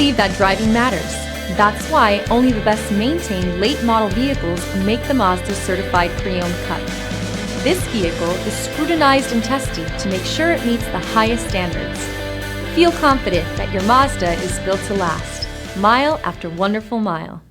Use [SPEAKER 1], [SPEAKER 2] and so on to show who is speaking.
[SPEAKER 1] believe that driving matters. That's why only the best maintained late model vehicles make the Mazda certified pre-owned cut. This vehicle is scrutinized and tested to make sure it meets the highest standards. Feel confident that your Mazda is built to last, mile after wonderful mile.